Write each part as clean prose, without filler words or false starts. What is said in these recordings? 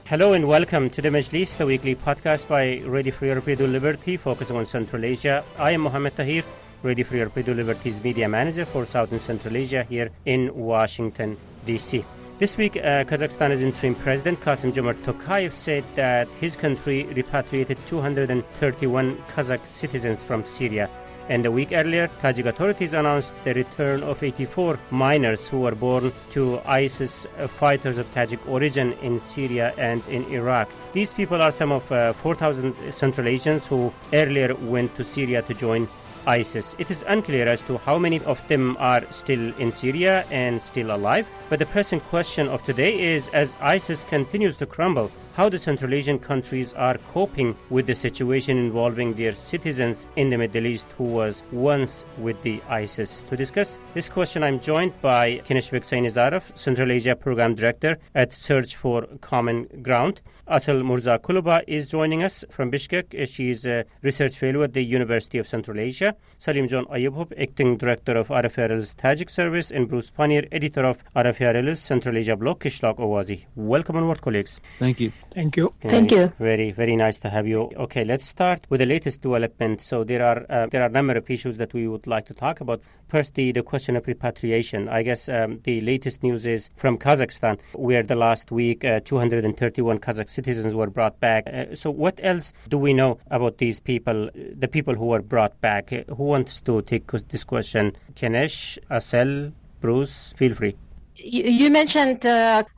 Hello and welcome to the Majlis, the weekly podcast by Ready for Repatriated Liberty, focusing on Central Asia. I am Mohammed Tahir, Ready for Repatriated Liberty's media manager for South and Central Asia here in Washington, D.C. This week, Kazakhstan's interim president, Kassym-Jomart Tokayev, said that his country repatriated 231 Kazakh citizens from Syria. And a week earlier, Tajik authorities announced the return of 84 minors who were born to ISIS fighters of Tajik origin in Syria and in Iraq. These people are some of 4,000 Central Asians who earlier went to Syria to join ISIS. It is unclear as to how many of them are still in Syria and still alive, but the pressing question of today is, as ISIS continues to crumble, how the Central Asian countries are coping with the situation involving their citizens in the Middle East who was once with the ISIS. To discuss this question, I'm joined by Kineshbek Sainizarov, Central Asia Program Director at Search for Common Ground. Asal Murza Kuluba is joining us from Bishkek. She is a research fellow at the University of Central Asia. Salim John Ayubov, Acting Director of RFRL's Tajik Service, and Bruce Pannier, Editor of RFRL's Central Asia blog, Kishlak Owazi. Welcome on board, colleagues. Thank you. Thank you. Thank you. Very, very nice to have you. Okay, let's start with the latest development. So there are a number of issues that we would like to talk about. First, the question of repatriation. I guess the latest news is from Kazakhstan, where the last week 231 Kazakh citizens were brought back. So what else do we know about these people, the people who were brought back? Who wants to take this question? Kinesh, Asel, Bruce, feel free. You mentioned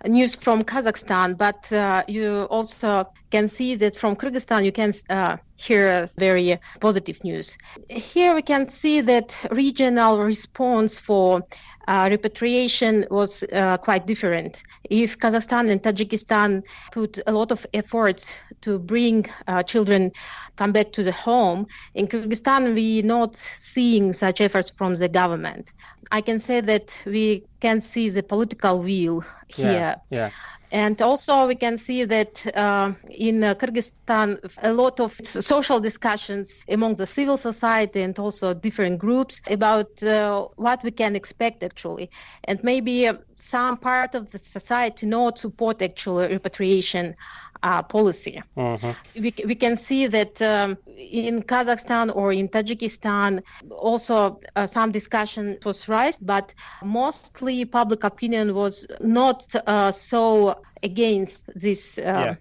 news from Kazakhstan, but you also can see that from Kyrgyzstan you can hear very positive news. Here we can see that regional response for repatriation was quite different. If Kazakhstan and Tajikistan put a lot of efforts to bring children come back to the home, in Kyrgyzstan we're not seeing such efforts from the government. I can say that we can see the political will here. Yeah. And also we can see that in Kyrgyzstan, a lot of social discussions among the civil society and also different groups about what we can expect actually. And maybe some part of the society not support actual repatriation policy. Mm-hmm. We can see that in Kazakhstan or in Tajikistan also some discussion was raised, but mostly public opinion was not so against this. Yes.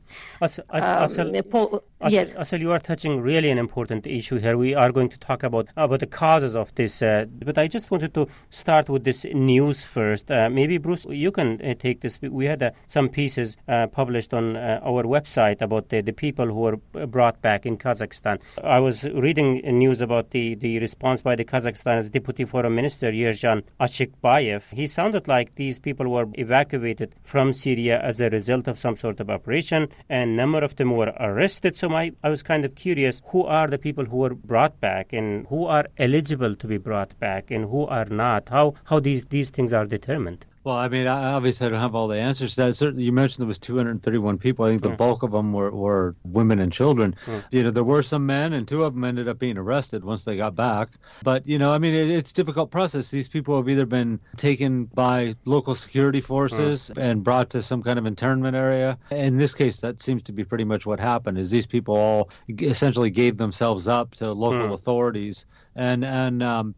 Asal, you are touching really an important issue here. We are going to talk about the causes of this, but I just wanted to start with this news first. Maybe Bruce, you can take this. We had some pieces published on our website about the people who were brought back in Kazakhstan. I was reading news about the response by the Kazakhstan's Deputy Foreign Minister, Yerzhan Ashikbayev. He sounded like these people were evacuated from Syria as a result of some sort of operation, and a number of them were arrested. So I was kind of curious, who are the people who were brought back and who are eligible to be brought back and who are not? How these things are determined? Well, I mean, obviously I don't have all the answers to that. Certainly, you mentioned there was 231 people. I think the bulk of them were women and children. You know, there were some men, and 2 of them ended up being arrested once they got back. But, you know, I mean, it's a difficult process. These people have either been taken by local security forces and brought to some kind of internment area. In this case, that seems to be pretty much what happened, is these people all essentially gave themselves up to local authorities. And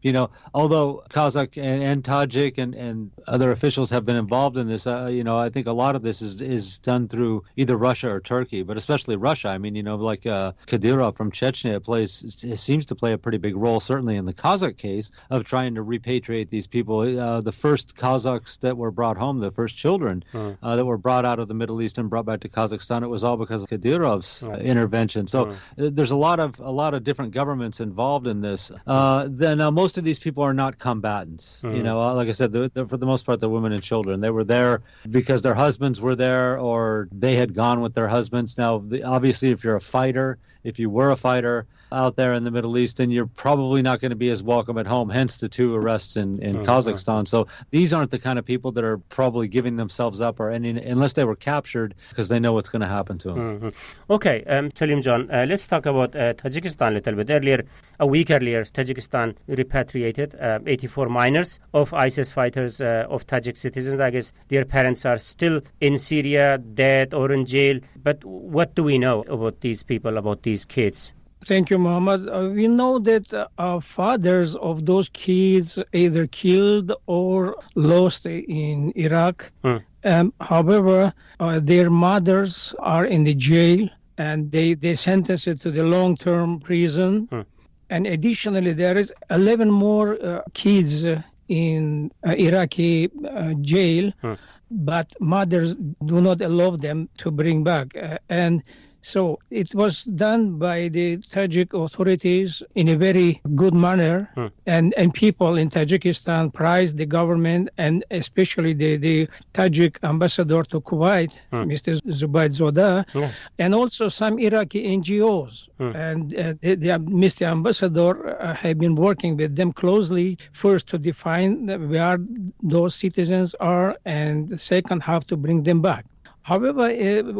you know, although Kazakh and Tajik and other officials have been involved in this, you know, I think a lot of this is done through either Russia or Turkey, but especially Russia. I mean, you know, like Kadyrov from Chechnya seems to play a pretty big role, certainly in the Kazakh case, of trying to repatriate these people. The first Kazakhs that were brought home, the first children that were brought out of the Middle East and brought back to Kazakhstan, it was all because of Kadyrov's intervention. So there's a lot of different governments involved in this. Then most of these people are not combatants. You know, like I said, for the most part, they're women and children. They were there because their husbands were there, or they had gone with their husbands. Now, obviously, if you're a fighter if you were a fighter out there in the Middle East, then you're probably not going to be as welcome at home, hence the 2 arrests in Kazakhstan. So these aren't the kind of people that are probably giving themselves up unless they were captured, because they know what's going to happen to them. Okay, Salim John, let's talk about Tajikistan a little bit. A week earlier, Tajikistan repatriated 84 minors of ISIS fighters of Tajik citizens. I guess their parents are still in Syria, dead or in jail. But what do we know about these people, about these kids? Thank you, Mohammed. We know that fathers of those kids either killed or lost in Iraq. However, their mothers are in the jail, and they sentenced it to the long-term prison. And additionally, there is 11 more kids in Iraqi jail, but mothers do not allow them to bring back. And so it was done by the Tajik authorities in a very good manner, and people in Tajikistan praised the government, and especially the Tajik ambassador to Kuwait, Mr. Zubayd Zoda, and also some Iraqi NGOs. And Mr. Ambassador have been working with them closely, first to define where those citizens are, and second, how to bring them back. However,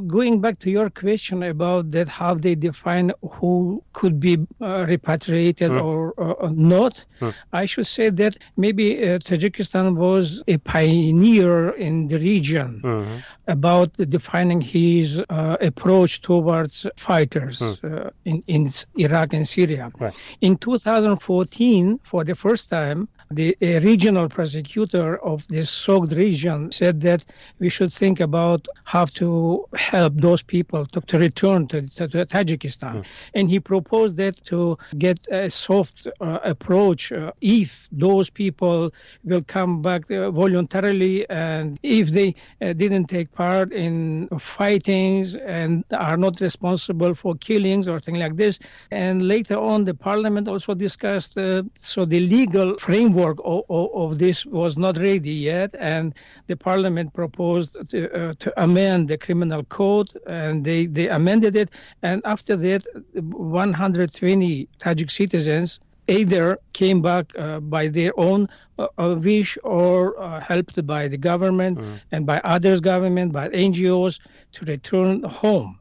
going back to your question about that, how they define who could be repatriated or not, I should say that maybe Tajikistan was a pioneer in the region about defining his approach towards fighters in Iraq and Syria. Right. In 2014, for the first time, the regional prosecutor of the Sogd region said that we should think about how to help those people to return to Tajikistan. And he proposed that to get a soft approach if those people will come back voluntarily, and if they didn't take part in fightings and are not responsible for killings or things like this. And later on, the parliament also discussed, so the legal framework of this was not ready yet, and the parliament proposed to amend the criminal code, and they amended it. And after that, 120 Tajik citizens either came back by their own wish or helped by the government and by others' government, by NGOs, to return home.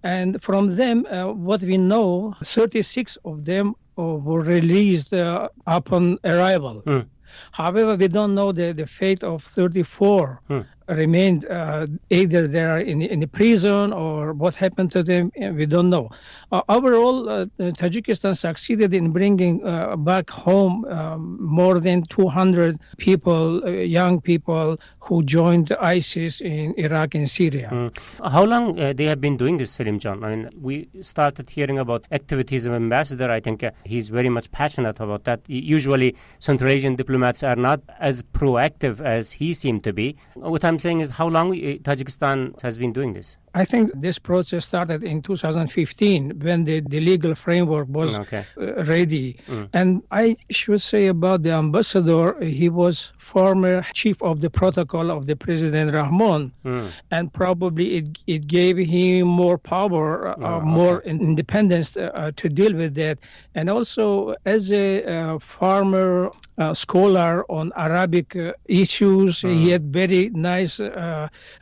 And from them, what we know, 36 of them were released upon arrival. However, we don't know the fate of 34 remained. Either they are in the prison or what happened to them, we don't know. Overall, Tajikistan succeeded in bringing back home more than 200 people, young people who joined ISIS in Iraq and Syria. How long they have been doing this, Salim John? I mean, we started hearing about activities of ambassador. I think he's very much passionate about that. Usually, Central Asian diplomats are not as proactive as he seemed to be. What I'm saying is, how long Tajikistan has been doing this? I think this process started in 2015 when the legal framework was ready. And I should say about the ambassador, he was former chief of the protocol of the President Rahman, and probably it gave him more power, more independence to deal with that. And also, as a former scholar on Arabic issues, he had very nice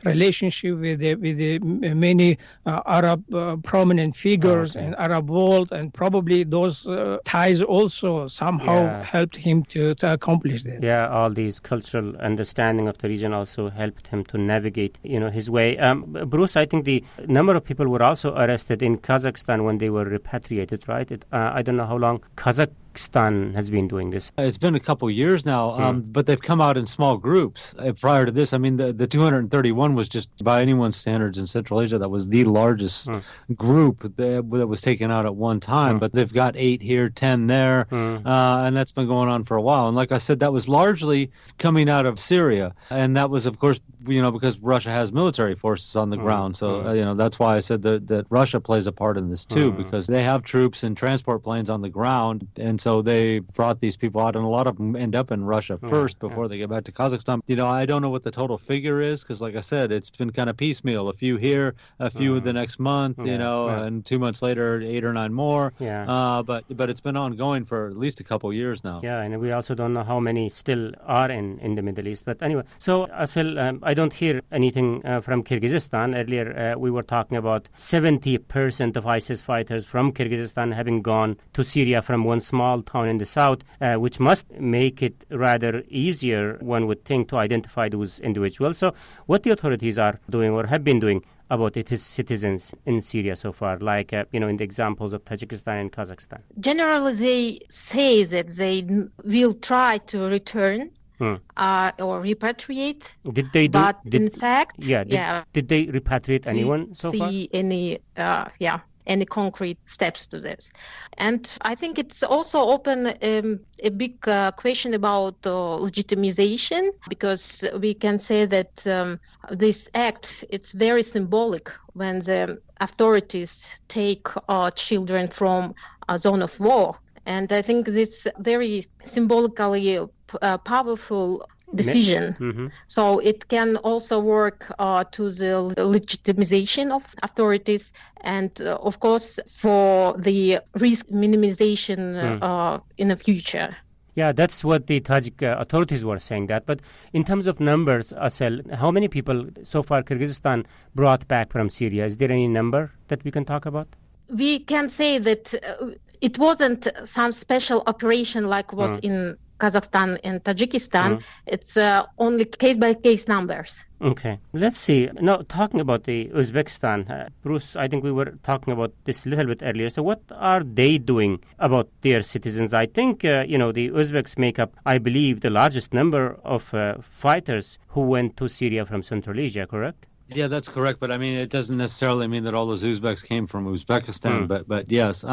relationship with the many Arab prominent figures in Arab world, and probably those ties also somehow helped him to accomplish that. Yeah, all these cultural understanding of the region also helped him to navigate, his way. Bruce, I think the number of people were also arrested in Kazakhstan when they were repatriated, right? I don't know how long Kazakhstan has been doing this. It's been a couple years now, but they've come out in small groups. Prior to this, I mean, the 231 was just, by anyone's standards in Central Asia, that was the largest group that was taken out at one time. But they've got 8 here, 10 there, and that's been going on for a while. And like I said, that was largely coming out of Syria. And that was, of course, because Russia has military forces on the ground. So, that's why I said that Russia plays a part in this too, because they have troops and transport planes on the ground. And so they brought these people out, and a lot of them end up in Russia first before they get back to Kazakhstan. I don't know what the total figure is, because like I said, it's been kind of piecemeal. A few here, a few the next month, and 2 months later, 8 or 9 more. But it's been ongoing for at least a couple of years now. Yeah, and we also don't know how many still are in the Middle East. But anyway, so Asil, I don't hear anything from Kyrgyzstan. Earlier, we were talking about 70% of ISIS fighters from Kyrgyzstan having gone to Syria from one small town in the south, which must make it rather easier, one would think, to identify those individuals. So what the authorities are doing or have been doing about its citizens in Syria so far, like, in the examples of Tajikistan and Kazakhstan? Generally, they say that they will try to return or repatriate. Did they do? But in fact, did they repatriate anyone so far? See any concrete steps to this. And I think it's also open a big question about legitimization, because we can say that this act, it's very symbolic when the authorities take children from a zone of war. And I think this very symbolically powerful decision. So it can also work to the legitimization of authorities and, of course, for the risk minimization in the future. Yeah, that's what the Tajik authorities were saying that. But in terms of numbers, Asel, how many people so far Kyrgyzstan brought back from Syria? Is there any number that we can talk about? We can say that it wasn't some special operation like was in Kazakhstan and Tajikistan. It's only case-by-case numbers. Okay. Let's see. Now, talking about the Uzbekistan, Bruce, I think we were talking about this a little bit earlier. So what are they doing about their citizens? I think, the Uzbeks make up, I believe, the largest number of fighters who went to Syria from Central Asia, correct? Yeah, that's correct. But I mean, it doesn't necessarily mean that all those Uzbeks came from Uzbekistan. But yes,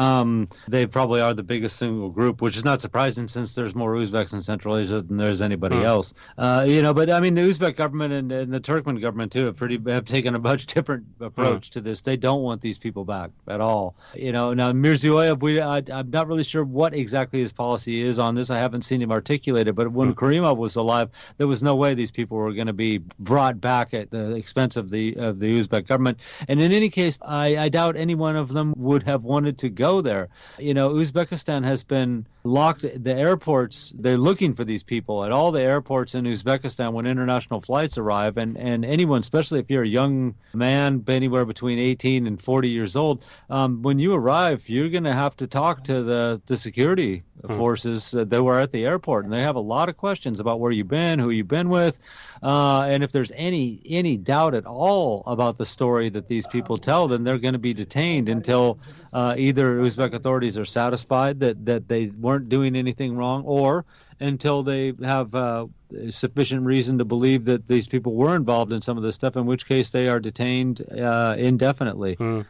they probably are the biggest single group, which is not surprising since there's more Uzbeks in Central Asia than there's anybody else. But I mean, the Uzbek government and the Turkmen government too have taken a much different approach to this. They don't want these people back at all. Now Mirziyoyev, I'm not really sure what exactly his policy is on this. I haven't seen him articulate it. But when Karimov was alive, there was no way these people were going to be brought back at the expense of the Uzbek government. And in any case, I doubt any one of them would have wanted to go there. Uzbekistan has been locked. The airports, they're looking for these people at all the airports in Uzbekistan when international flights arrive. And anyone, especially if you're a young man, anywhere between 18 and 40 years old, when you arrive, you're going to have to talk to the security forces that were at the airport. And they have a lot of questions about where you've been, who you've been with. And if there's any doubt at all about the story that these people tell, then they're going to be detained until either Uzbek authorities are satisfied that they weren't doing anything wrong, or until they have sufficient reason to believe that these people were involved in some of this stuff, in which case they are detained indefinitely. And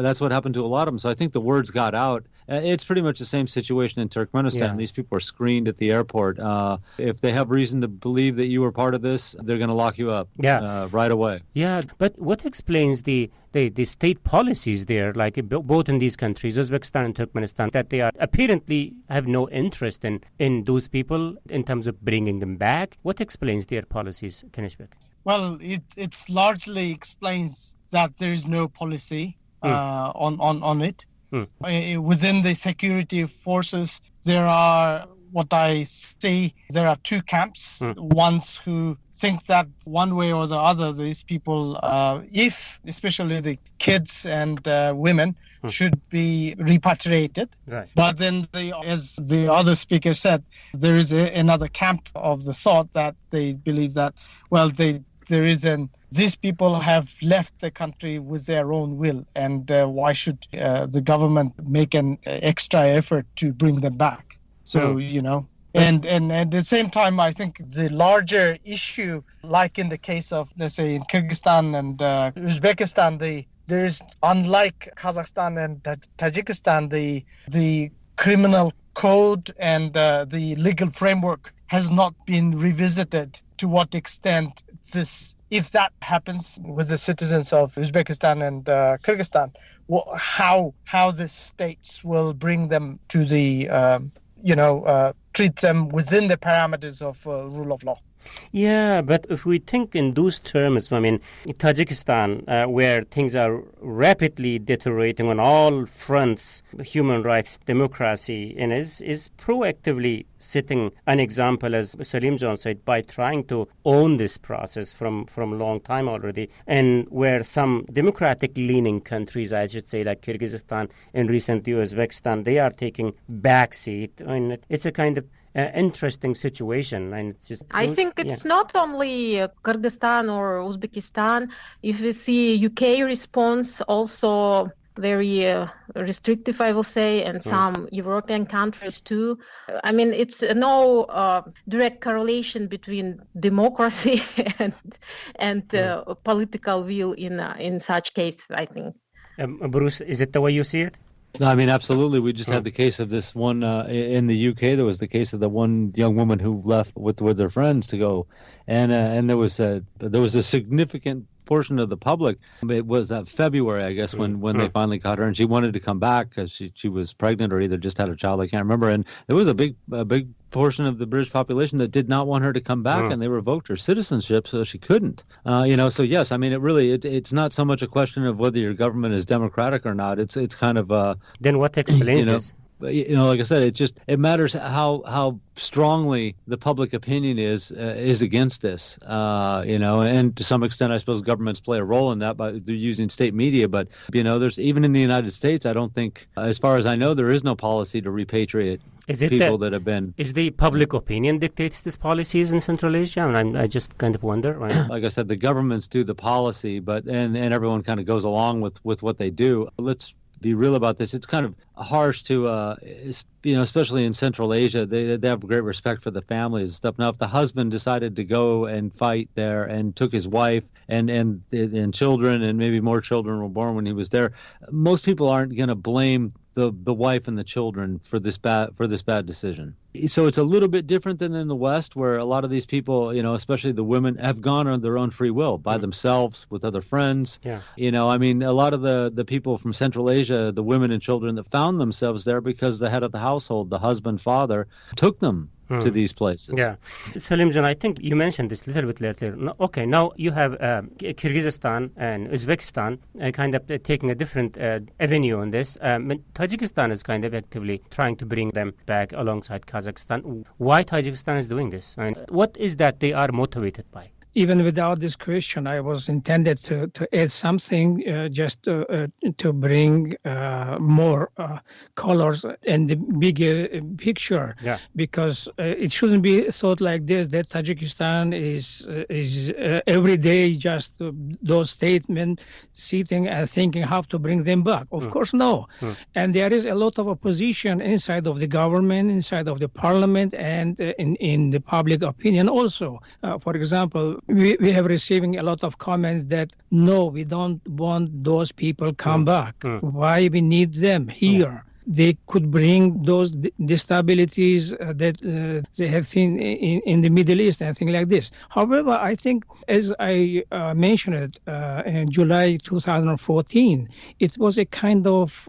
that's what happened to a lot of them. So I think the words got out. It's pretty much the same situation in Turkmenistan. Yeah. These people are screened at the airport. If they have reason to believe that you were part of this, they're going to lock you up right away. Yeah, but what explains the state policies there, like both in these countries, Uzbekistan and Turkmenistan, that they are apparently have no interest in those people in terms of bringing them back? What explains their policies, Kanishbek? Well, it's largely explains that there is no policy on it. Within the security forces, there are what I see, there are two camps. Ones who think that one way or the other, these people, especially the kids and women, should be repatriated. Right. But then, as the other speaker said, there is another camp of the thought that they believe that, these people have left the country with their own will, and why should the government make an extra effort to bring them back? So, and at the same time, I think the larger issue, like in the case of, let's say, in Kyrgyzstan and Uzbekistan, there is, unlike Kazakhstan and Tajikistan, the criminal code and the legal framework has not been revisited to what extent if that happens with the citizens of Uzbekistan and Kyrgyzstan, how the states will bring them to the, treat them within the parameters of rule of law. Yeah, but if we think in those terms, I mean, Tajikistan, where things are rapidly deteriorating on all fronts, human rights, democracy, and is proactively setting an example, as Salim John said, by trying to own this process from a long time already, and where some democratic-leaning countries, I should say, like Kyrgyzstan and recently Uzbekistan, they are taking backseat. I mean, it's a kind of interesting situation, and I think it's not only Kyrgyzstan or Uzbekistan. If we see UK response, also very restrictive, I will say, and some European countries too. I mean, it's no direct correlation between democracy and political will in such cases, I think. Bruce, is it the way you see it? No, I mean, absolutely. We just had the case of this one in the UK. There was the case of the one young woman who left with their friends to go, and there was a significant portion of the public. It was February, I guess, when they finally caught her, and she wanted to come back because she was pregnant or either just had a child. I can't remember. And there was a big portion of the British population that did not want her to come back, and they revoked her citizenship so she couldn't. So yes, I mean, it's not so much a question of whether your government is democratic or not. It's kind of then what explains this? Like I said, it matters how strongly the public opinion is against this, and to some extent, I suppose governments play a role in that by they're using state media. But there's even in the United States, I don't think, as far as I know, there is no policy to repatriate people that have been. Is the public opinion dictates these policies in Central Asia? And I just kind of wonder. Right? Like I said, the governments do the policy, but and everyone kind of goes along with what they do. Let's be real about this. It's kind of harsh to, especially in Central Asia, they have great respect for the families and stuff. Now, if the husband decided to go and fight there and took his wife and children, and maybe more children were born when he was there, most people aren't going to blame the wife and the children for this bad decision. So it's a little bit different than in the West, where a lot of these people, especially the women, have gone on their own free will by themselves with other friends. Yeah. I mean, a lot of the people from Central Asia, the women and children that found themselves there because the head of the household, the husband, father, took them to these places. Yeah. Salim John, I think you mentioned this a little bit later. Okay, now you have Kyrgyzstan and Uzbekistan kind of taking a different avenue on this. Tajikistan is kind of actively trying to bring them back alongside Kazakhstan. Why Tajikistan is doing this? And what is that they are motivated by? Even without this question, I was intended to add something just to bring more colors and the bigger picture. Yeah. Because it shouldn't be thought like this, that Tajikistan is every day just those statements sitting and thinking how to bring them back. Of course, no. And there is a lot of opposition inside of the government, inside of the parliament, and in the public opinion also. For example, we have receiving a lot of comments that no, we don't want those people come back. Why we need them here? They could bring those instabilities that they have seen in the Middle East and things like this. However, I think, as I mentioned in July 2014, it was a kind of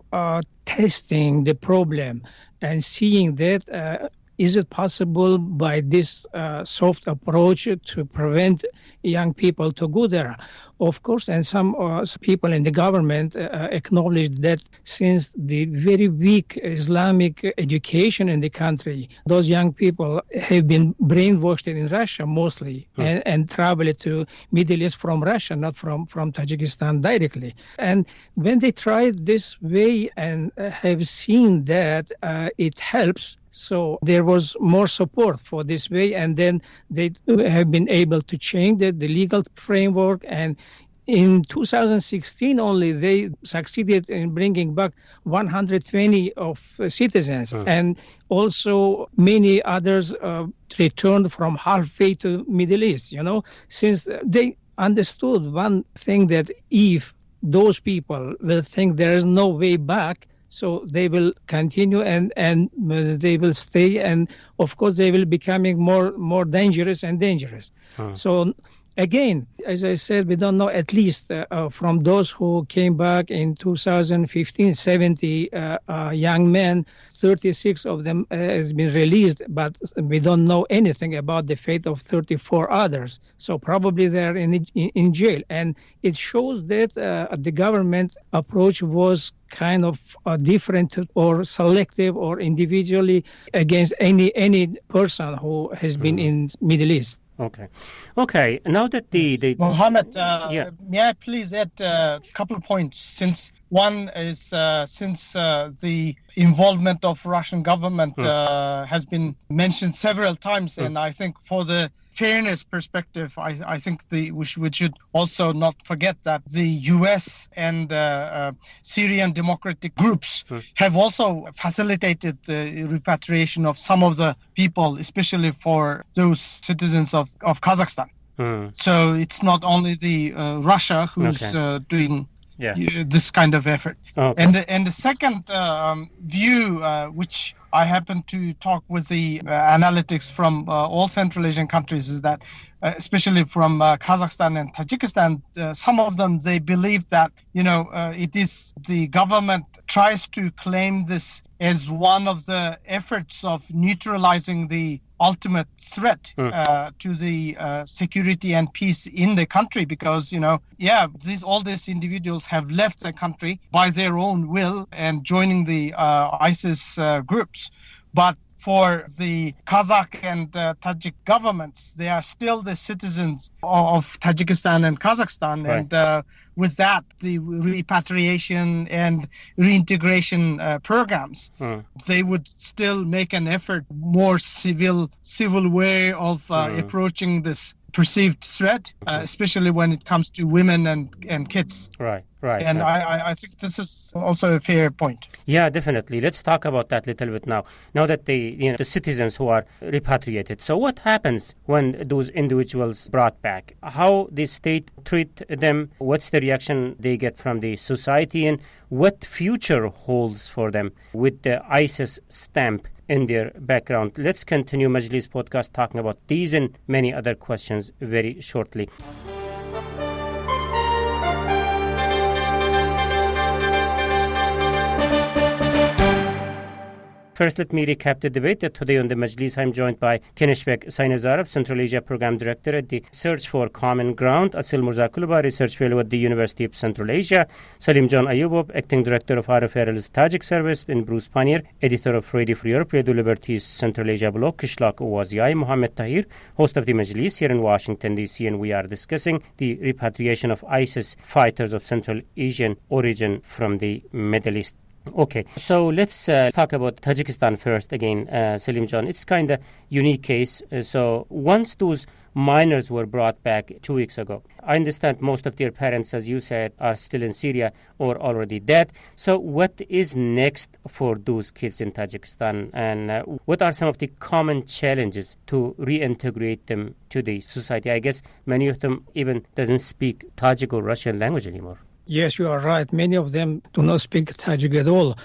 testing the problem and seeing that is it possible by this soft approach to prevent young people to go there? Of course, and some people in the government acknowledged that since the very weak Islamic education in the country, those young people have been brainwashed in Russia mostly and traveled to Middle East from Russia, not from Tajikistan directly. And when they tried this way and have seen that it helps, so there was more support for this way, and then they have been able to change the legal framework. And in 2016 only, they succeeded in bringing back 120 of citizens, and also many others returned from halfway to Middle East, since they understood one thing, that if those people will think there is no way back, So they will continue and they will stay, and of course they will becoming more dangerous and dangerous. So again, as I said, we don't know, at least from those who came back in 2015, 70 young men, 36 of them has been released, but we don't know anything about the fate of 34 others. So probably they're in jail. And it shows that the government approach was kind of different or selective or individually against any person who has been in Middle East. Okay. Now that the Mohammed, may I please add a couple of points? Since one is since the involvement of Russian government has been mentioned several times, and I think for the fairness perspective, I think we should also not forget that the U.S. and Syrian democratic groups have also facilitated the repatriation of some of the people, especially for those citizens of Kazakhstan. So it's not only the Russia who's doing this kind of effort. And the second view, which I happen to talk with the analytics from all Central Asian countries, is that especially from Kazakhstan and Tajikistan, some of them, they believe that, it is the government tries to claim this as one of the efforts of neutralizing the ultimate threat to the security and peace in the country, because all these individuals have left the country by their own will and joining the ISIS groups. But for the Kazakh and Tajik governments, they are still the citizens of Tajikistan and Kazakhstan. Right. And with that, the repatriation and reintegration programs, they would still make an effort, more civil way of approaching this perceived threat, especially when it comes to women and kids. Right. And I think this is also a fair point. Yeah, definitely. Let's talk about that a little bit now. Now that the citizens who are repatriated. So what happens when those individuals brought back? How the state treat them? What's the reaction they get from the society? And what future holds for them with the ISIS stamp in their background? Let's continue Majlis podcast talking about these and many other questions very shortly. First, let me recap the debate. Today on the Majlis, I'm joined by Keneshbek Sainazarov, Central Asia Program Director at the Search for Common Ground, Asil Murzakuluba, Research Fellow at the University of Central Asia, Salim John Ayubov, Acting Director of RFRL's Tajik Service, and Bruce Pannier, Editor of Radio Free Europe, Radio Liberty's Central Asia blog, Kishlak Owazi. I'm Mohammed Tahir, host of the Majlis here in Washington, D.C., and we are discussing the repatriation of ISIS fighters of Central Asian origin from the Middle East. Okay, so let's talk about Tajikistan first again, Salim John. It's kind of unique case. So once those minors were brought back 2 weeks ago, I understand most of their parents, as you said, are still in Syria or already dead. So what is next for those kids in Tajikistan, and what are some of the common challenges to reintegrate them to the society? I guess many of them even doesn't speak Tajik or Russian language anymore. Yes, you are right. Many of them do not speak Tajik at all.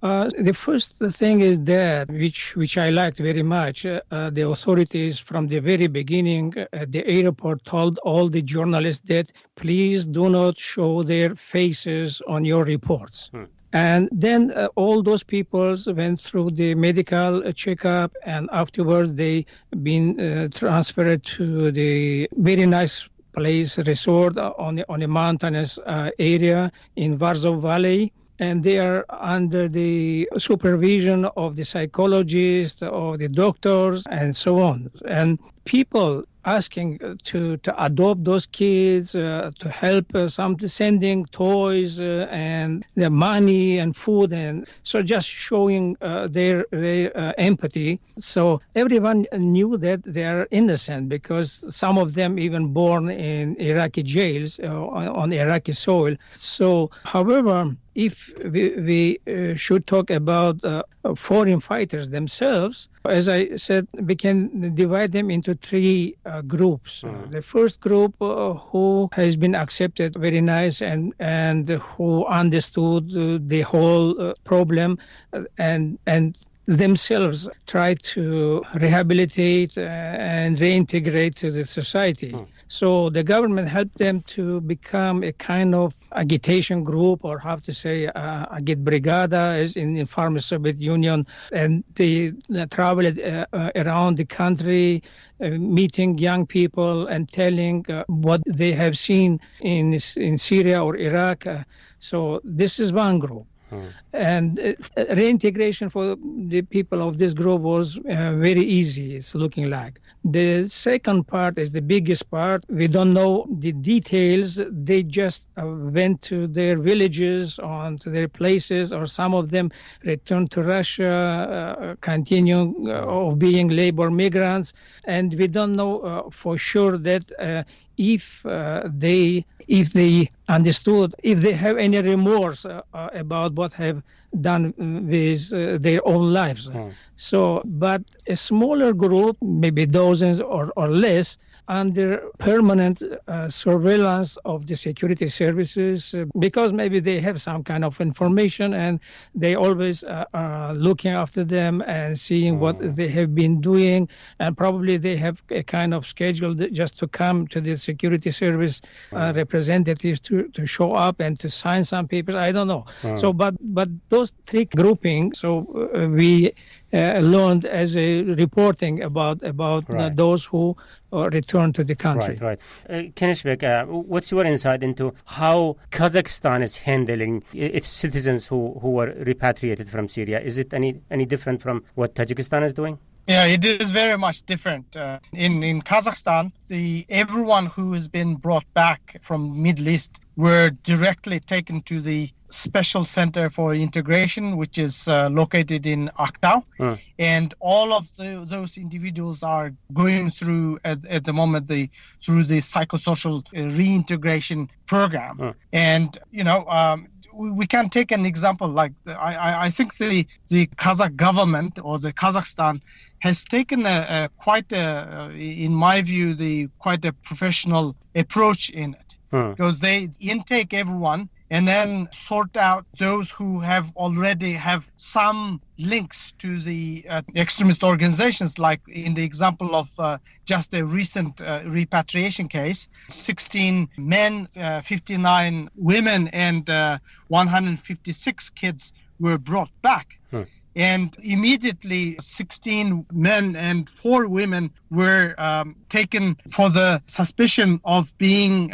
The first thing is that, which I liked very much, the authorities from the very beginning at the airport told all the journalists that please do not show their faces on your reports. And then all those people went through the medical checkup, and afterwards they been transferred to the very nice place, resort on a mountainous area in Warsaw Valley, and they are under the supervision of the psychologists or the doctors and so on. And people asking to adopt those kids, to help, some sending toys and the money and food, and so just showing their empathy. So everyone knew that they are innocent, because some of them even born in Iraqi jails on Iraqi soil. So, however, if we should talk about foreign fighters themselves, as I said, we can divide them into three groups. The first group who has been accepted very nice and who understood the whole problem and themselves try to rehabilitate and reintegrate to the society. So the government helped them to become a kind of agitation group, or how to say, agit brigada, as in the former Soviet Union, and they traveled around the country, meeting young people and telling what they have seen in Syria or Iraq. So this is one group. And reintegration for the people of this group was very easy, it's looking like. The second part is the biggest part. We don't know the details. They just went to their villages, on to their places, or some of them returned to Russia, continuing of being labor migrants. And we don't know for sure that if they understood, if they have any remorse about what have done with their own lives. So, but a smaller group, maybe dozens or less, under permanent surveillance of the security services, because maybe they have some kind of information and they always are looking after them and seeing what they have been doing, and probably they have a kind of schedule just to come to the security service representatives to show up and to sign some papers. I don't know. So, but those three groupings, so we learned as a reporting about those who return to the country. Right. Kenishbek, what's your insight into how Kazakhstan is handling its citizens who were repatriated from Syria? Is it any different from what Tajikistan is doing? Yeah, it is very much different. In Kazakhstan, everyone who has been brought back from Middle East were directly taken to the special center for integration, which is located in Aktau. And all of those individuals are going through, at the moment, through the psychosocial reintegration program. And, we can take an example like I think the Kazakh government or the Kazakhstan has taken in my view, quite a professional approach in it, because they intake everyone and then sort out those who already have some links to the extremist organizations, like in the example of just a recent repatriation case. 16 men, 59 women, and 156 kids were brought back. And immediately 16 men and 4 women were taken for the suspicion of being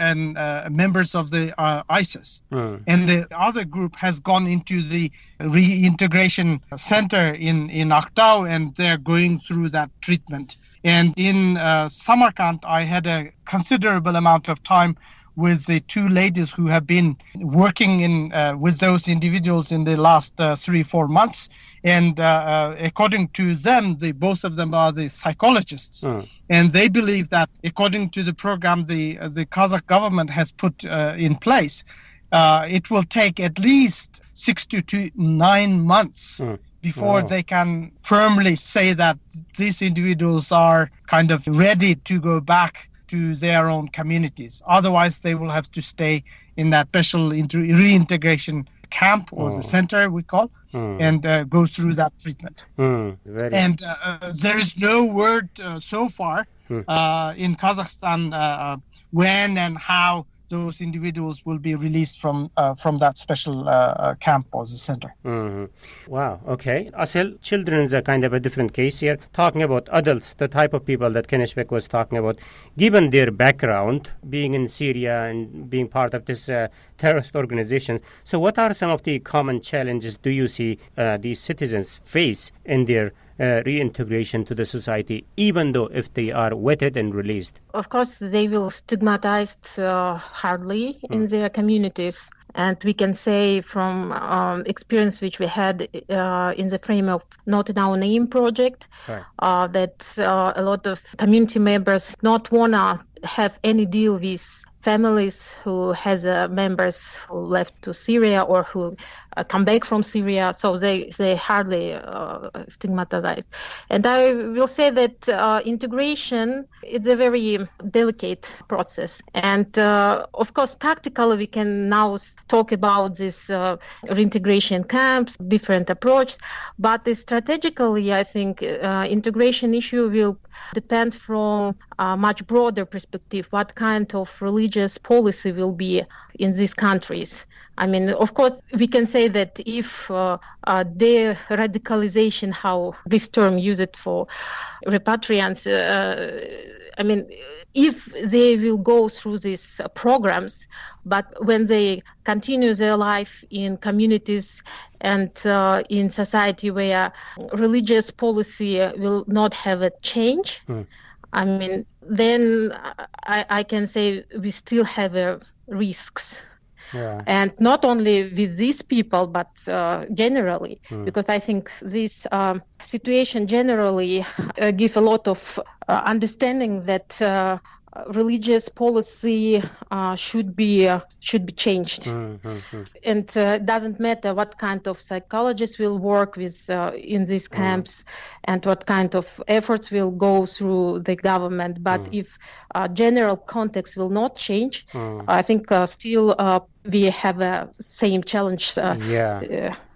members of the ISIS. And the other group has gone into the reintegration center in Aktau, and they're going through that treatment. And in Samarkand, I had a considerable amount of time with the 2 ladies who have been working with those individuals in the last 3-4 months. And according to them, both of them are the psychologists. And they believe that according to the program the Kazakh government has put in place, it will take at least 6 to 9 months before they can firmly say that these individuals are kind of ready to go back to their own communities. Otherwise, they will have to stay in that special reintegration camp, or the center we call, and go through that treatment. And there is no word so far in Kazakhstan when and how those individuals will be released from that special camp or the center. Wow, okay. Asel, children is a kind of a different case here. Talking about adults, the type of people that Kenishbek was talking about, given their background, being in Syria and being part of this terrorist organizations. So what are some of the common challenges do you see these citizens face in their reintegration to the society, even though if they are vetted and released? Of course, they will stigmatized hardly in their communities. And we can say from experience which we had in the frame of Not in Our Name project, that a lot of community members not want to have any deal with families who has members who left to Syria or who come back from Syria, so they hardly stigmatized. And I will say that integration is a very delicate process. And of course, tactically, we can now talk about this reintegration camps, different approach, but strategically, I think integration issue will depend from a much broader perspective, what kind of religious policy will be in these countries. I mean, of course, we can say that if de-radicalization, how this term used for repatriants, I mean, if they will go through these programs, but when they continue their life in communities and in society where religious policy will not have a change, I mean, then I can say we still have risks. Yeah. And not only with these people, but generally, because I think this situation generally gives a lot of understanding that religious policy should be changed. And it doesn't matter what kind of psychologists will work with in these camps and what kind of efforts will go through the government. But if general context will not change, I think still we have the same challenge.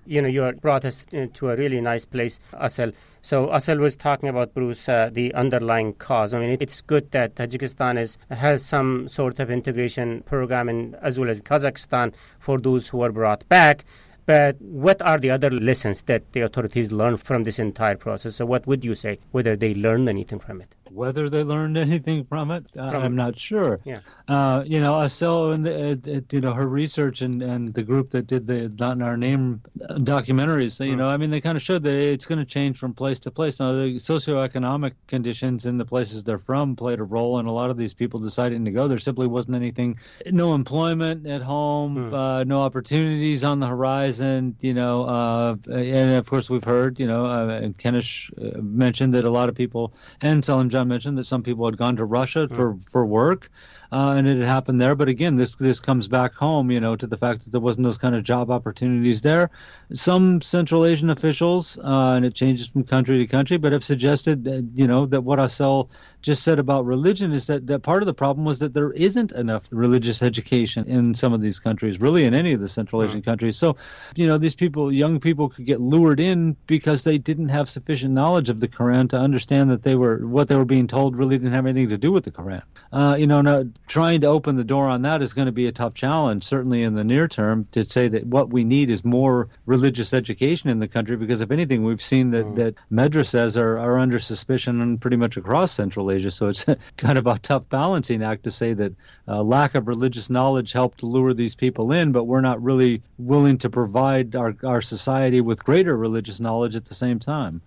You brought us to a really nice place, Asel. So Asel was talking about, Bruce, the underlying cause. I mean, it's good that Tajikistan has some sort of integration program, as well as Kazakhstan, for those who are brought back. But what are the other lessons that the authorities learned from this entire process? So what would you say, whether they learned anything from it? Whether they learned anything from it, I'm not sure. Yeah. Asel and her research and the group that did the Not in Our Name documentaries, I mean, they kind of showed that it's going to change from place to place. Now, the socioeconomic conditions in the places they're from played a role in a lot of these people deciding to go. There simply wasn't anything, no employment at home, no opportunities on the horizon, and of course we've heard, and Kenish mentioned that a lot of people, and Selim John mentioned that some people had gone to Russia for work, and it had happened there. But again, this comes back home, to the fact that there wasn't those kind of job opportunities there. Some Central Asian officials, and it changes from country to country, but have suggested that, that what Asel just said about religion is that part of the problem was that there isn't enough religious education in some of these countries, really in any of the Central Asian countries. So, these people, young people, could get lured in because they didn't have sufficient knowledge of the Quran to understand that what they were being told really didn't have anything to do with the Quran. Now, trying to open the door on that is going to be a tough challenge, certainly in the near term, to say that what we need is more religious education in the country, because if anything, we've seen that madrasas are under suspicion pretty much across Central Asia. So it's kind of a tough balancing act to say that lack of religious knowledge helped lure these people in, but we're not really willing to provide our society with greater religious knowledge at the same time.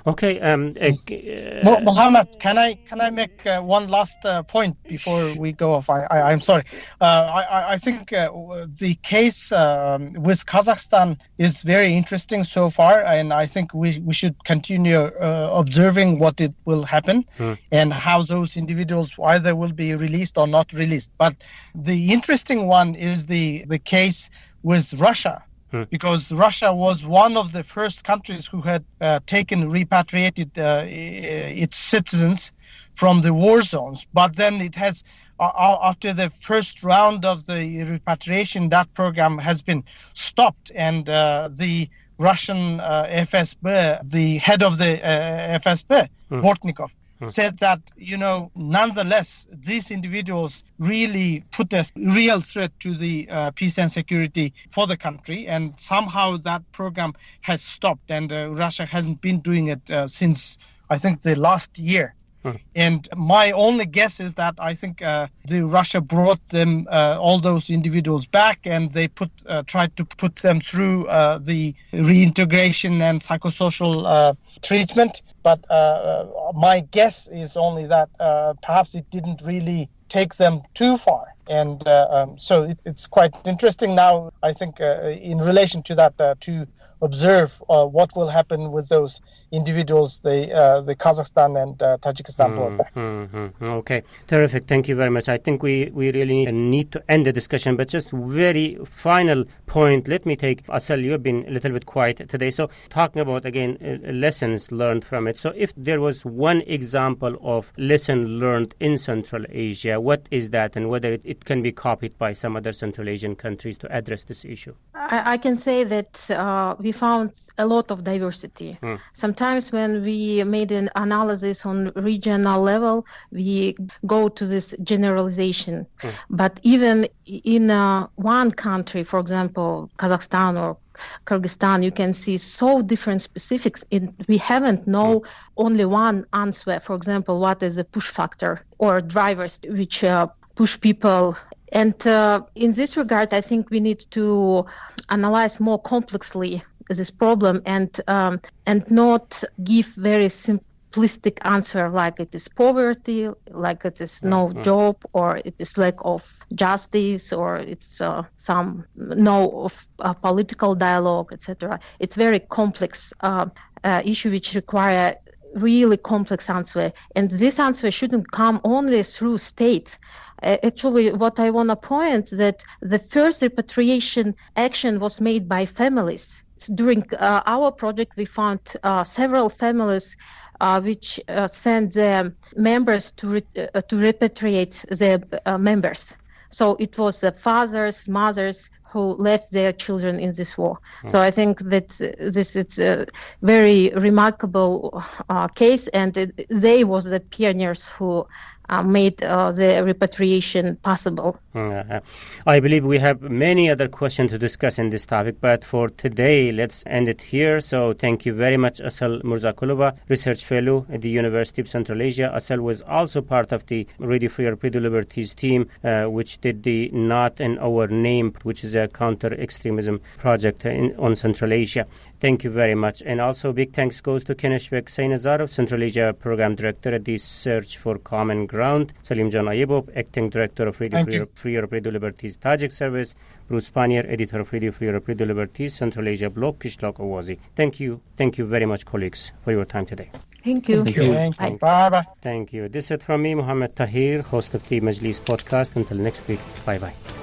Okay. Mohammed, can I make one last point before we go off? I'm sorry. I think the case with Kazakhstan is very interesting so far, and I think we should continue observing what it will happen and how those individuals either will be released or not released. But the interesting one is the case with Russia, because Russia was one of the first countries who had repatriated its citizens from the war zones. But then it has, after the first round of the repatriation, that program has been stopped, and the Russian FSB, the head of the FSB, Bortnikov, said that, nonetheless, these individuals really put a real threat to the peace and security for the country, and somehow that program has stopped, and Russia hasn't been doing it since, I think, the last year. And my only guess is that I think Russia brought them, all those individuals back, and they tried to put them through the reintegration and psychosocial treatment. But my guess is only that perhaps it didn't really take them too far. And so it's quite interesting now, I think, in relation to that, to observe what will happen with those individuals the Kazakhstan and Tajikistan brought back. Okay, terrific. Thank you very much. I think we really need to end the discussion, but just very final point. Let me take, Asal, you've been a little bit quiet today. So talking about, again, lessons learned from it. So if there was one example of lesson learned in Central Asia, what is that, and whether it can be copied by some other Central Asian countries to address this issue? I can say that we found a lot of diversity. Sometimes when we made an analysis on regional level, we go to this generalization. But even in one country, for example, Kazakhstan or Kyrgyzstan, you can see so different specifics. We haven't know only one answer. For example, what is a push factor or drivers which push people. And in this regard, I think we need to analyze more complexly this problem and not give very simplistic answer like it is poverty, like it is no job, or it is lack of justice, or it's some of political dialogue, etc. It's very complex issue which require really complex answer, and this answer shouldn't come only through state. Actually, what I want to point that the first repatriation action was made by families. During our project, we found several families which sent their members to repatriate their members. So it was the fathers, mothers who left their children in this war. So I think that this is a very remarkable case, and they was the pioneers who made the repatriation possible. I believe we have many other questions to discuss in this topic, but for today, let's end it here. So thank you very much, Asal Mirzakulova, Research Fellow at the University of Central Asia. Asal was also part of the Radio Free Repatriated Liberties team, which did the Not in Our Name, which is a counter-extremism project on Central Asia. Thank you very much. And also big thanks goes to Keneshbek Sainazarov, Central Asia Program Director at the Search for Common Ground, Salim Jan Ayebov, Acting Director of Radio Free Repatriated Liberties Tajik Service, Bruce Pannier, Editor of Radio Free Repatriated Liberties Central Asia Blog, Kishlok Awazi. Thank you very much, colleagues, for your time today. Thank you. Bye-bye. Thank you. This is from me, Mohammed Tahir, host of the Majlis podcast. Until next week, bye-bye.